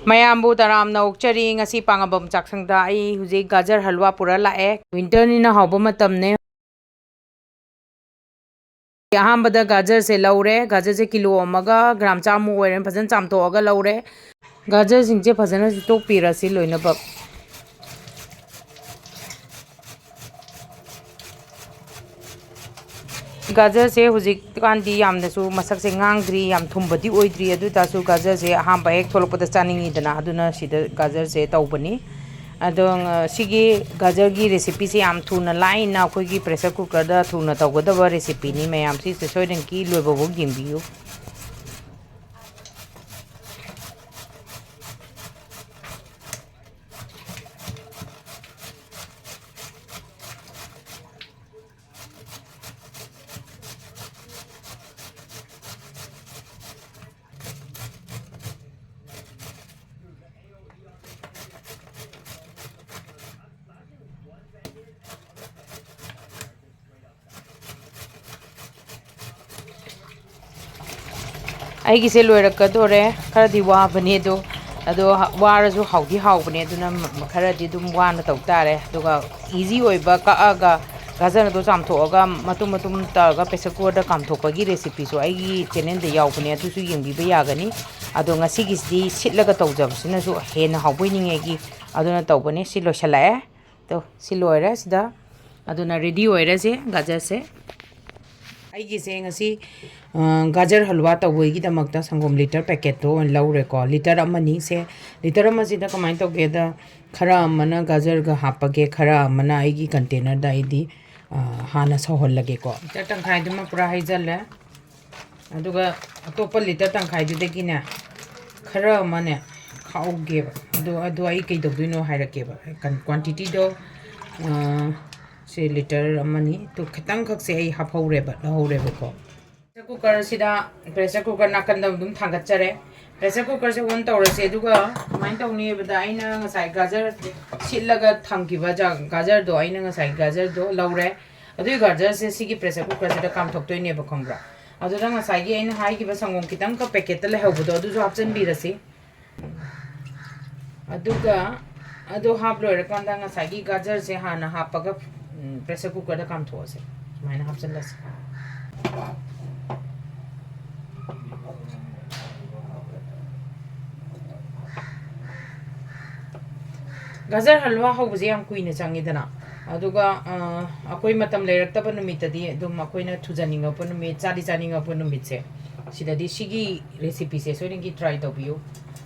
mayambu taram na ukchari ngasi Pangambam Chakshang da ai huji Gajar Halwa pura lae winter ni na hawba matam ne ahambada gajar se laure gajar se kilo amaga gram chamu oiren phajan chamto aga laure gajar singje phajana tok pira si loina bab गाजर से हुजिकांदी यामनसु मसक से ngang yam thumbadi oidri adu tasu gajar se ahamba ek tholopada chaningi dana aduna sida gajar se tawbani adong sigi gajar gi recipe se yam thuna laina khoi gi pressure cooker da thuna tawgadaba recipe ni mayam si se soiden ki loibabu gimbiyu Aigi se loirakadore kharadi wabane do ado warasu haudi haubane aduna kharadi dum wana tawtare aduga easy oiba kaaga gajar do chamthoga matum taga pesako da kamthopagi recipe so aigi channel da yaubane atusu yengbiba yagani ado ngasi gisdi sitlaga tawjabsina su hena hauboininge gi aduna tawbane si loisalae to si loira sida aduna ready oira se gajar se aigi se ngasi Gajar Halwa tawegi da magta sangom liter packet to on laure ko liter amani se liter amasi da kamai to ge da khara amana gajar ga hapage khara amana aigi container da idi hana sohol lage ko liter tangkhai duma pura haijale aduga atopa liter tangkhai du de gina khara amane khauge adu ai kai dogduino hairake ba quantity do se liter amani to khatang khak se ai haphaure ba lahore ba ko cooker sida pressure cooker nakanda dum thangachare pressure cooker se on tawrase duga main tawni bada aina ngasai gajar sillaga thangkiba ja gajar do aina ngasai gajar do laure adu gajar se sigi pressure cooker se da kam thoktoy ne ba khongra adu da ngasai gi aina hai gi ba sangom kitang ka packet la hawbudo adu jo option bi rasi aduga adu hap loira kanda ngasai gi gajar se hana hapaga pressure cooker da kam those maina option las Gajar Halwa hawbase yam kuina changidana aduga akoi matam leirakta numitadi dum akoina thujaninga numit chaninga numit se sidadi sigi recipe se soringi try tobiu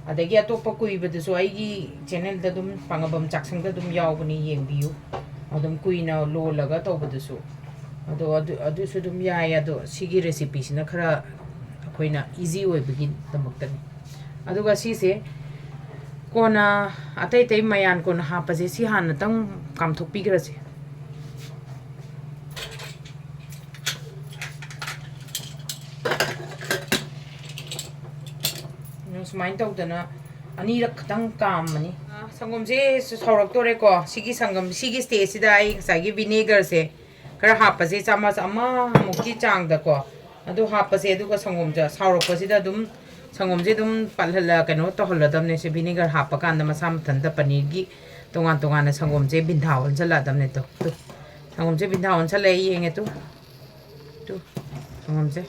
adagi atopa kuibadu so aigi channel da dum Pangambam Chakshang da dum yawbani yengbiu adum kuina lo laga tobadu so adu su dum yai ado sigi recipe sina khara akoina easy oibagi damaktan aduga si se kona atai tai mayan kona hapase si hana tang kamthokpi grase no smain tawdana ani rak tang kam mani sangom je sorak tore ko sigi sangam sigi stage sida ai sagi vinegar se kara hapase chamas ama mukti chang da ko adu hapase adu ka sangom ja sorak ko sida dum sangom je dum palhala kano to holadam ne se vinegar hapakan da masam thanda paneer gi tongan na sangom je bindhaon chala dam ne to sangom je bindhaon chala yenge tu sangom je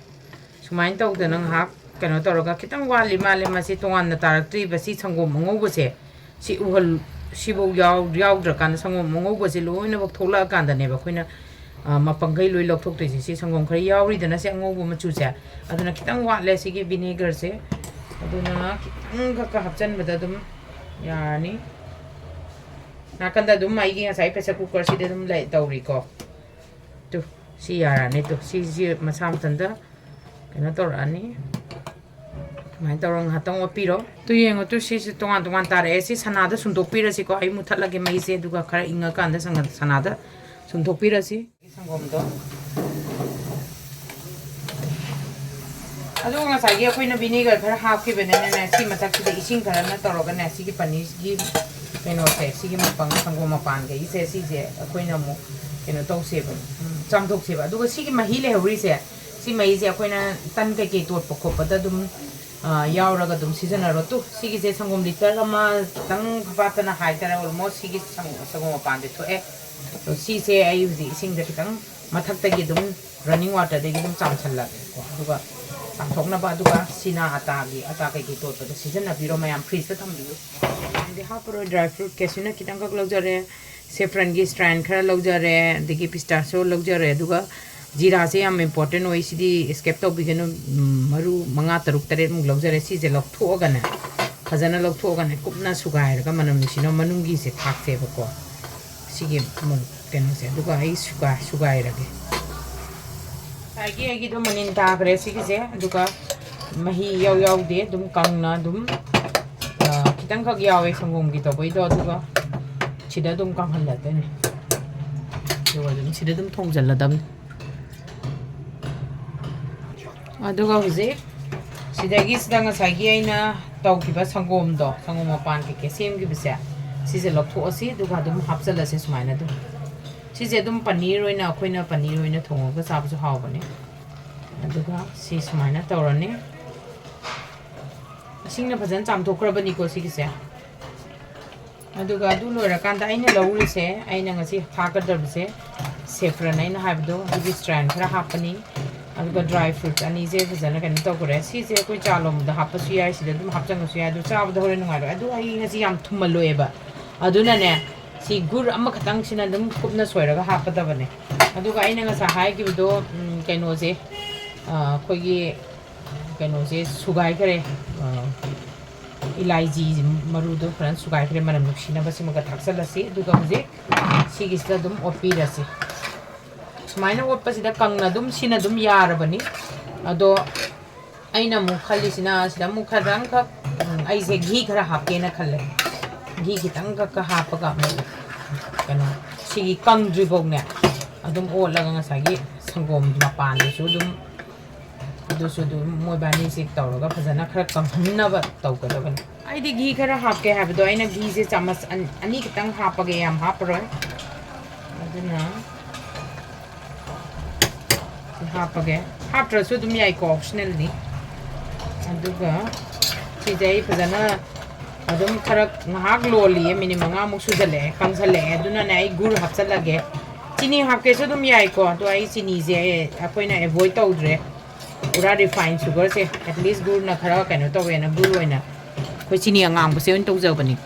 sumain to da nang hap kano to roga kitang wali male ma si tongan na tarak tri ba si sangom ngau bo se si uhal si bo yaw dra kan sangom ngau bo se loina bok thola kan da ne ba khoina mapangai loi lok thok si sangom khari yawri dana se ngau bo ma chu se aduna kitang wa le si gi vinegar se aduna kitang ka hapchan bada dum yani nakanda dum mai gi ngasai pressure cooker si de dum lai tawri ko tu si yara ne tu si masam tanda kana tor ani mai torong hatang opiro tu yengo tu si tongan tare si sanada sundok pira si ko ai muthat lage mai se duga khara inga kanda sanada sundok pira si sangom do adu nga sai gi akoina vinegar khara hap ki bene ne si matak si ising khara na toroga ne si gi panis gi keno se si gi mapang sangom mapan ge se si je akoina mo keno to se ba chamdok se ba duga si gi mahi le hori se si mai se akoina tan ke tot pokop da dum yauraga dum season aro tu sigi je sangom liter ama tang patana haitara almost sigi sangom pande to e to si se ai uzi sing da kitang mathak ta gi dum running water de gi dum cham challa ko duga samthokna ba duga sina ata kai gi to to season na biro mayam freeze ta tham biu de ha pro dry fruit kesuna kitang ka log jare saffron gi strand khara log jare de gi pistachio log jare duga जीरा से हम important हो इसी escape तो भी गनो मरु मंगा तरुक तरे मुग लग जरे सी जे लग थोगने फजना लग थोगने कुपना सुगायर का मनम निसिनो मनुंगी से थाकते बको सिगे मु केनो से दुगा आई सुगायर गे आगे तो मनिन ताकरे सिगे से दुगा मही याव दे दुम कंगना दुम खितंग खग यावे संगोम की तो बई दो दुगा छिदा दुम कंगन लाते ने दुगा दुम छिदा दुम थोंग जल्ला aduga huzik sidagi sidanga sagi aina tawkiba sangom do sangom pan ke sem gi bisa sise loktho asi duga dum hapsala se sumaina du sise dum paneer oina khoina paneer oina thonga sa bu haw bane aduga si sumaina tawrane singna bhajan cham thokra bani ko sigi se aduga du lora kanda aina lawul se aina ngasi thakadar se saffron aina habdo du strand khara hapani aduga dry fruits ani je bhajana kan to kore si je koi chalom da hapasu yai si dum hapchang su yai du chab da hore nungai adu ai ngasi yam thumaloe ba aduna ne si gur amma khatang sina dum kupna soira ga hapada bane aduga aina nga sa hai ki do kaino je khoi gi kaino je sugai kare ilaiji maru do fran sugai kare manam nuksina basi maga thaksala si aduga muje si gi sta dum opi rasi sumaina opasida kangna dum sina dum yarabani ado aina mu khali sina sida mu khadang ka ai se ghi khara hapke na khalle ghi kitang ka hapaga kana sigi kang dribog ne adum o laga nga sagi sangom mapan su dum adu su dum moi bani sik tawraga phajana khara kanghanna ba tawkada ban ai di ghi khara hapke habdo aina ghi se chamas ani kitang hapage yam haproi aduna hapage haptra su dum yai ko optional ni aduga chijai phajana adum kharak ngahak loli minimum nga muk su jale kangsale aduna nai gur hapchalage chini hapke su dum yai ko to ai chini je akoina avoid tawdre pura refined sugar se at least gur na khara kaino to we na gur oina khoi chini angang bu se on tawjabani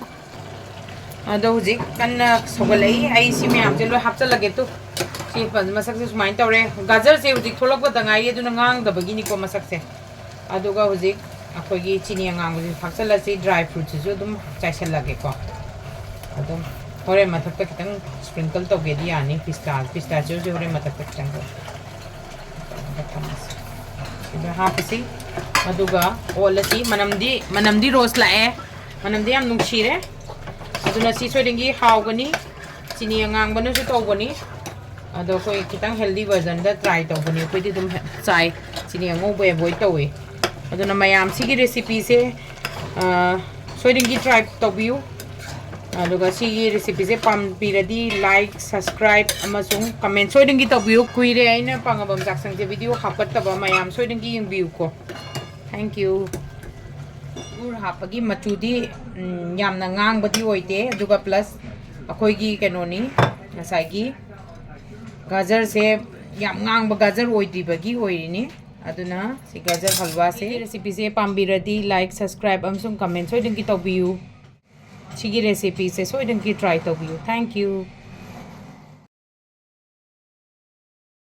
ado hujik kan sogalai ai simi am je lo hapchalage to masak se sumain tawre gajar se hujik tholok ba dangai aduna ngang da bagi ni ko masak se aduga hujik akoi gi chini ngang bu phaksala se dry fruits se dum chaisal lage ko adum hore mathak ta kitang sprinkle to ge di ani pistachio je hore mathak ta kitang ko ida hapsi aduga olasi manamdi rose la e manamdi am nungshire aduna si soidingi hawgani chini ngang banu su tawgani ado koi kitang healthy version da try to bani koi di dum chai chini ngo be boy to we aduna mayam sigi recipe se soiding gi try to biu aduga sigi recipe se pam piradi like subscribe amasung comment soiding gi to biu kuire aina pangabam Chakshang je video hapat ta ba mayam soiding gi yung biu ko thank you ur hapagi machudi yamna ngang badi oite aduga plus akoi gi kanoni nasai gi gajar se yam ngang ba gajar oidi bagi oirini aduna si gajar halwa se recipe se pambiradi like subscribe amsung comment soiding ki tobiu sigi recipe se soiding ki try tobiu thank you